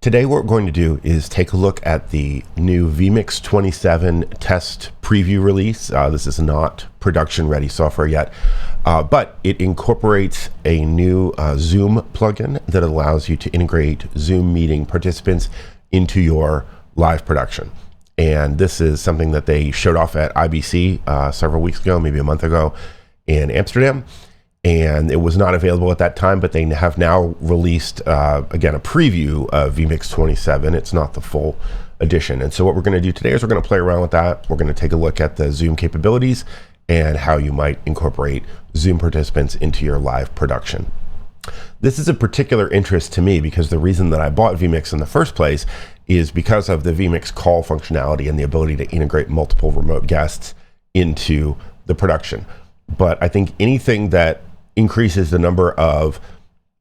Today what we're going to do is take a look at the new vMix 27 test preview release. This is not production ready software yet, but it incorporates a new Zoom plugin that allows you to integrate Zoom meeting participants into your live production. And this is something that they showed off at IBC several weeks ago, maybe a month ago in Amsterdam. And it was not available at that time, but they have now released, again, a preview of vMix 27. It's not the full edition. And so what we're going to do today is we're going to play around with that. We're going to take a look at the Zoom capabilities and how you might incorporate Zoom participants into your live production. This is a particular interest to me because the reason that I bought vMix in the first place is because of the vMix call functionality and the ability to integrate multiple remote guests into the production. But I think anything that increases the number of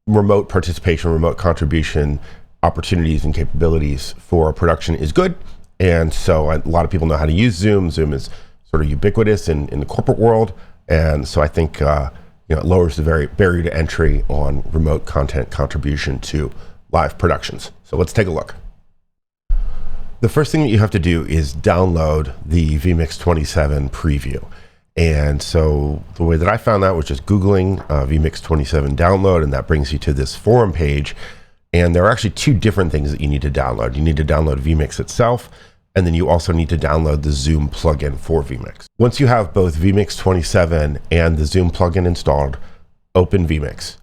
remote participation, remote contribution opportunities and capabilities for production is good. And so a lot of people know how to use Zoom. Zoom is sort of ubiquitous in the corporate world. And so I think it lowers the barrier to entry on remote content contribution to live productions. So let's take a look. The first thing that you have to do is download the vMix 27 preview. And so the way that I found that was just Googling vMix 27 download, and that brings you to this forum page. And there are actually two different things that you need to download. You need to download vMix itself, and then you also need to download the Zoom plugin for vMix. Once you have both vMix 27 and the Zoom plugin installed, open vMix.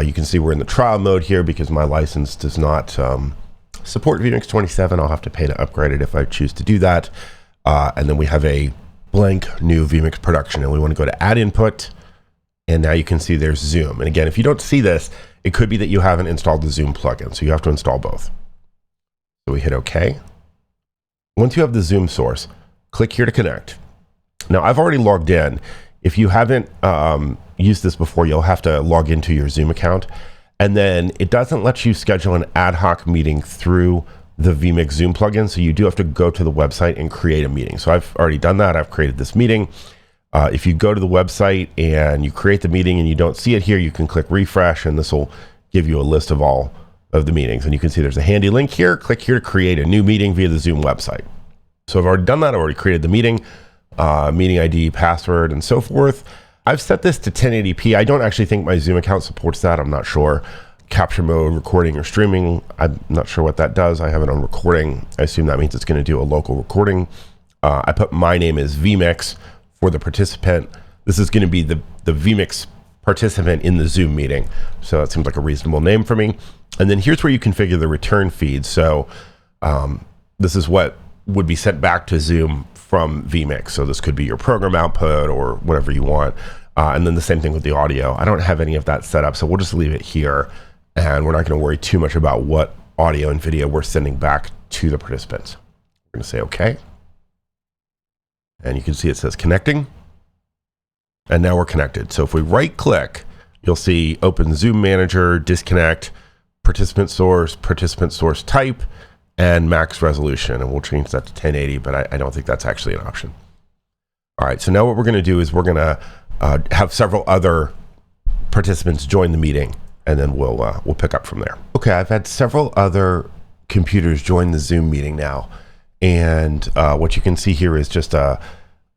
You can see we're in the trial mode here because my license does not support vMix 27. I'll have to pay to upgrade it if I choose to do that. And then we have a blank new vMix production, and we want to go to add input, and now you can see there's Zoom. And again, if you don't see this, it could be that you haven't installed the Zoom plugin, so you have to install both. So we hit OK. Once you have the Zoom source, click here to connect. Now I've already logged in. If you haven't used this before, you'll have to log into your Zoom account, and then it doesn't let you schedule an ad hoc meeting through the vMix Zoom plugin, so you do have to go to the website and create a meeting. So I've already done that. I've created this meeting. If you go to the website and you create the meeting and you don't see it here, you can click refresh, and this will give you a list of all of the meetings. And you can see there's a handy link here. Click here to create a new meeting via the Zoom website. So I've already done that. I've already created the meeting, meeting ID, password, and so forth. I've set this to 1080p. I don't actually think my Zoom account supports that. I'm not sure. Capture mode, recording or streaming, I'm not sure what that does. I have it on recording. I assume that means it's going to do a local recording. I put my name as vMix for the participant. This is going to be the vMix participant in the Zoom meeting. So that seems like a reasonable name for me. And then here's where you configure the return feed. So this is what would be sent back to Zoom from vMix. So this could be your program output or whatever you want. And then the same thing with the audio. I don't have any of that set up, so we'll just leave it here. And we're not going to worry too much about what audio and video we're sending back to the participants. We're going to say OK. And you can see it says connecting. And now we're connected. So if we right click, you'll see open Zoom Manager, disconnect, participant source type, and max resolution. And we'll change that to 1080, but I don't think that's actually an option. All right, so now what we're going to do is we're going to have several other participants join the meeting, and then we'll pick up from there. Okay, I've had several other computers join the Zoom meeting now, and what you can see here is just I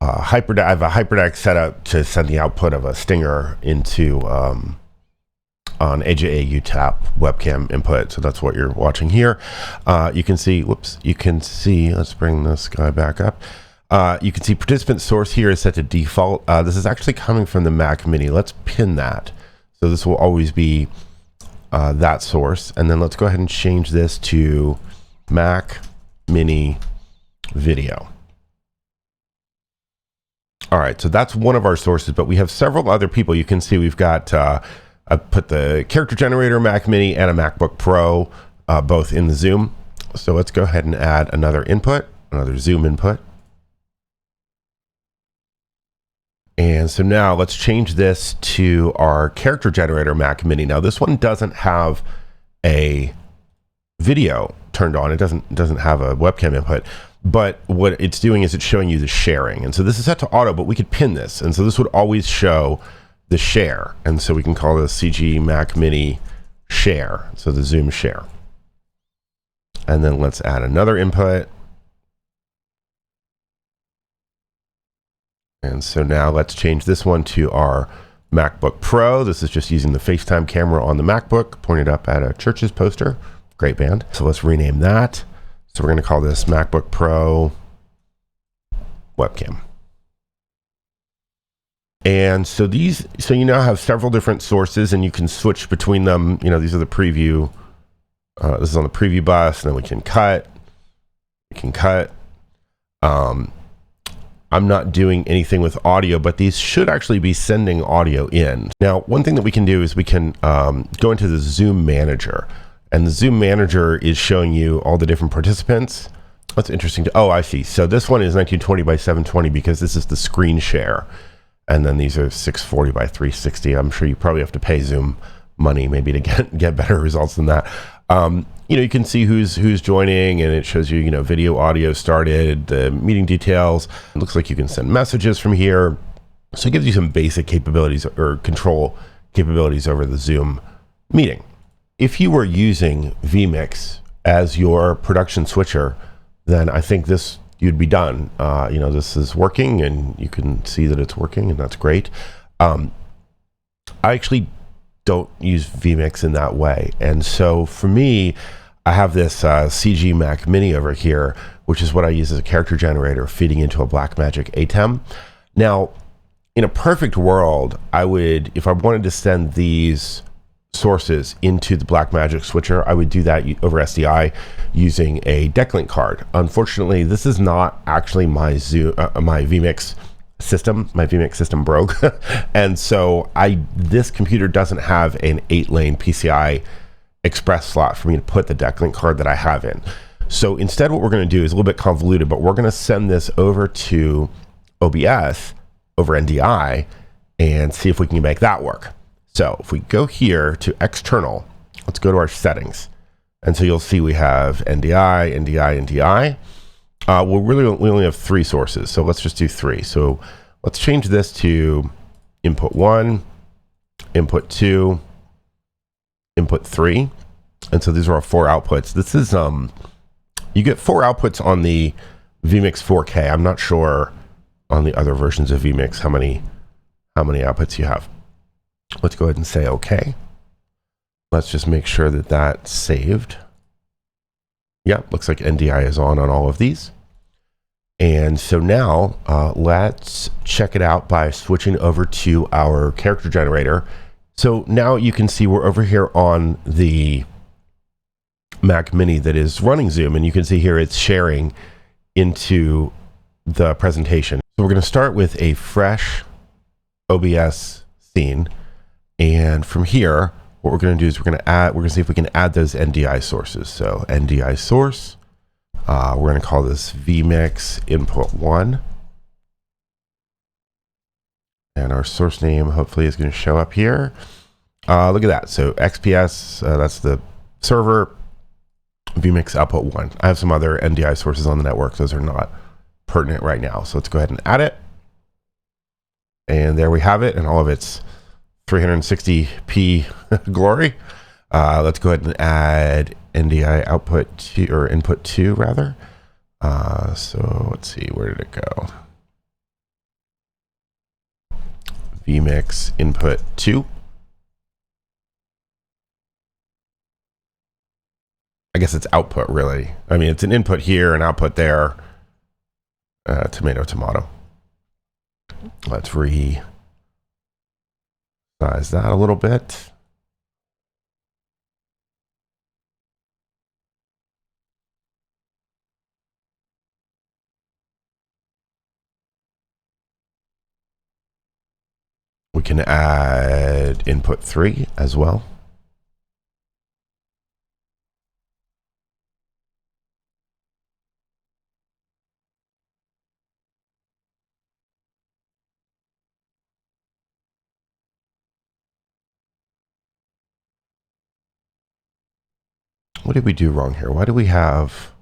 have a HyperDeck set up to send the output of a stinger into an AJA UTAP webcam input. So that's what you're watching here. You can see, let's bring this guy back up. You can see participant source here is set to default. This is actually coming from the Mac Mini. Let's pin that. So this will always be that source. And then let's go ahead and change this to Mac Mini Video. All right, so that's one of our sources, but we have several other people. You can see we've got, I put the character generator, Mac Mini, and a MacBook Pro, both in the Zoom. So let's go ahead and add another input, another Zoom input. And so now let's change this to our character generator Mac Mini. Now this one doesn't have a video turned on. It doesn't have a webcam input, but what it's doing is it's showing you the sharing. And so this is set to auto, but we could pin this. And so this would always show the share. And so we can call this CG Mac Mini share. So the Zoom share. And then let's add another input. And so now let's change this one to our MacBook Pro. This is just using the FaceTime camera on the MacBook, pointed up at a Church's poster. Great band. So let's rename that. So we're going to call this MacBook Pro webcam. And so you now have several different sources, and you can switch between them. You know, these are the preview. This is on the preview bus, and then we can cut. I'm not doing anything with audio, but these should actually be sending audio in. Now, one thing that we can do is we can go into the Zoom Manager, and the Zoom Manager is showing you all the different participants. That's interesting. Oh, I see. So this one is 1920 by 720 because this is the screen share. And then these are 640 by 360. I'm sure you probably have to pay Zoom money maybe to get better results than that. You know, you can see who's joining, and it shows you, video, audio started, the meeting details. It looks like you can send messages from here. So it gives you some basic capabilities or control capabilities over the Zoom meeting. If you were using vMix as your production switcher, then I think you'd be done. This is working, and you can see that it's working, and that's great. I actually don't use vMix in that way. And so for me, I have this CG Mac Mini over here, which is what I use as a character generator feeding into a Blackmagic ATEM. Now, in a perfect world, if I wanted to send these sources into the Blackmagic switcher, I would do that over SDI using a decklink card. Unfortunately, this is not actually my vMix system. My vMix system broke, and so this computer doesn't have an 8-lane PCI Express slot for me to put the decklink card that I have in. So instead, what we're going to do is a little bit convoluted, but we're going to send this over to OBS over NDI and see if we can make that work. So if we go here to external, let's go to our settings. And so you'll see we have NDI, NDI, NDI. We only have 3 sources, so let's just do 3. So let's change this to input 1, input 2, input 3. And so these are our 4 outputs. This is, you get 4 outputs on the vMix 4K. I'm not sure on the other versions of vMix how many outputs you have. Let's go ahead and say OK. Let's just make sure that that's saved. Yeah, looks like NDI is on all of these. And so now let's check it out by switching over to our character generator. So now you can see we're over here on the Mac Mini that is running Zoom, and you can see here it's sharing into the presentation. So we're going to start with a fresh OBS scene. And from here, what we're going to do is we're going to see if we can add those NDI sources. So NDI source, we're going to call this vMix input 1. And our source name hopefully is going to show up here. Look at that. So XPS, that's the server, vMix output 1. I have some other NDI sources on the network. Those are not pertinent right now. So let's go ahead and add it. And there we have it, and all of its 360p glory. Let's go ahead and add NDI output 2, or input 2 rather. So let's see, where did it go? vMix input 2. I guess it's output really. I mean, it's an input here, an output there. Tomato, tomato. Let's resize that a little bit. We can add input 3 as well. What did we do wrong here? Why do we have...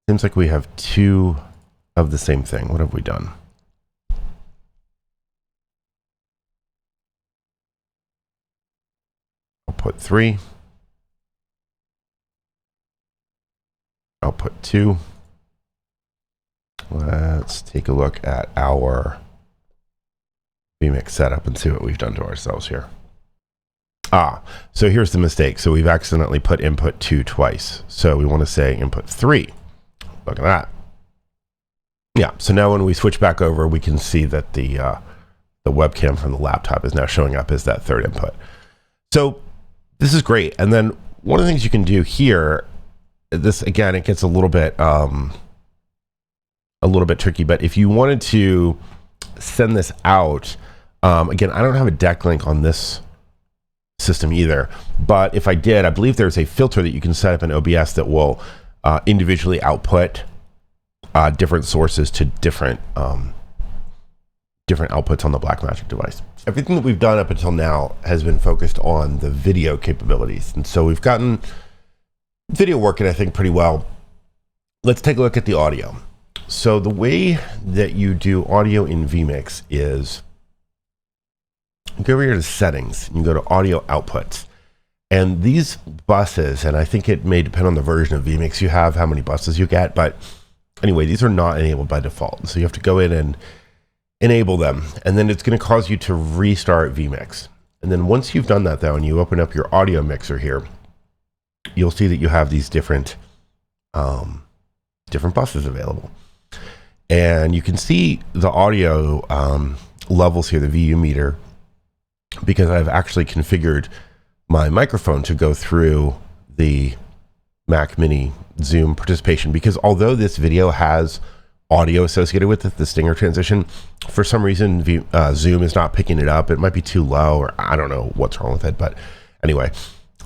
Seems like we have 2 of the same thing. What have we done? I'll put 3. output 2. Let's take a look at our vMix setup and see what we've done to ourselves here. So here's the mistake. So we've accidentally put input 2 twice. So we want to say input 3. Look at that. Yeah, so now when we switch back over, we can see that the webcam from the laptop is now showing up as that third input. So this is great. And then one of the things you can do here, this again, it gets a little bit tricky, but if you wanted to send this out, again, I don't have a deck link on this system either, but if I did, I believe there's a filter that you can set up in OBS that will individually output different sources to different outputs on the Blackmagic device. Everything that we've done up until now has been focused on the video capabilities, and so we've gotten video working, I think, pretty well. Let's take a look at the audio. So the way that you do audio in vMix is you go over here to settings and you go to audio outputs, and these buses, and I think it may depend on the version of vMix you have, how many buses you get, but anyway, these are not enabled by default. So you have to go in and enable them, and then it's going to cause you to restart vMix. And then once you've done that though, and you open up your audio mixer here, you'll see that you have these different buses available. And you can see the audio levels here, the VU meter, because I've actually configured my microphone to go through the Mac Mini Zoom participation, because although this video has audio associated with it, the stinger transition, for some reason Zoom is not picking it up. It might be too low, or I don't know what's wrong with it, but anyway,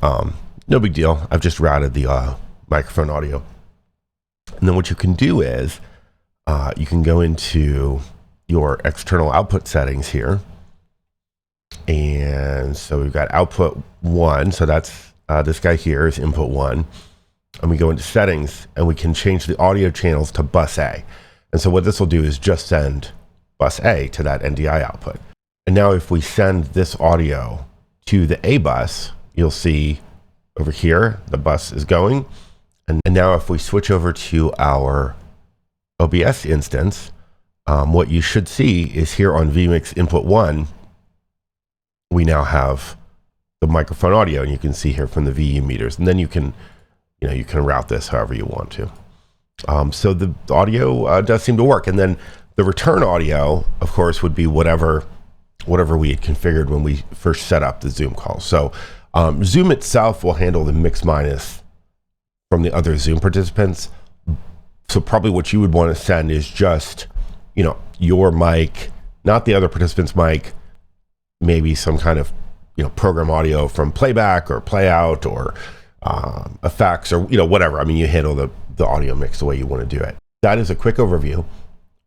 no big deal. I've just routed the microphone audio. And then what you can do is you can go into your external output settings here. And so we've got output 1. So that's this guy here is input 1. And we go into settings and we can change the audio channels to bus A. And so what this will do is just send bus A to that NDI output. And now if we send this audio to the A bus, you'll see over here, the bus is going. And now if we switch over to our OBS instance, what you should see is here on vMix input 1, we now have the microphone audio, and you can see here from the VU meters. And then you can route this however you want to. So the audio does seem to work. And then the return audio, of course, would be whatever we had configured when we first set up the Zoom call. So Zoom itself will handle the mix minus from the other Zoom participants. So probably what you would want to send is just, your mic, not the other participant's mic, maybe some kind of, program audio from playback or playout or effects or, whatever. I mean, you handle the audio mix the way you want to do it. That is a quick overview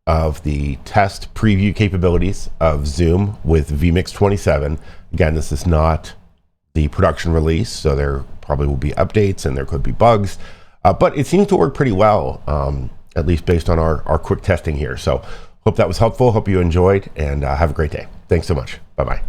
of the test preview capabilities of Zoom with vMix 27. Again, this is not the production release, so there probably will be updates and there could be bugs, but it seems to work pretty well, at least based on our quick testing here. So hope that was helpful. Hope you enjoyed, and have a great day. Thanks so much. Bye-bye.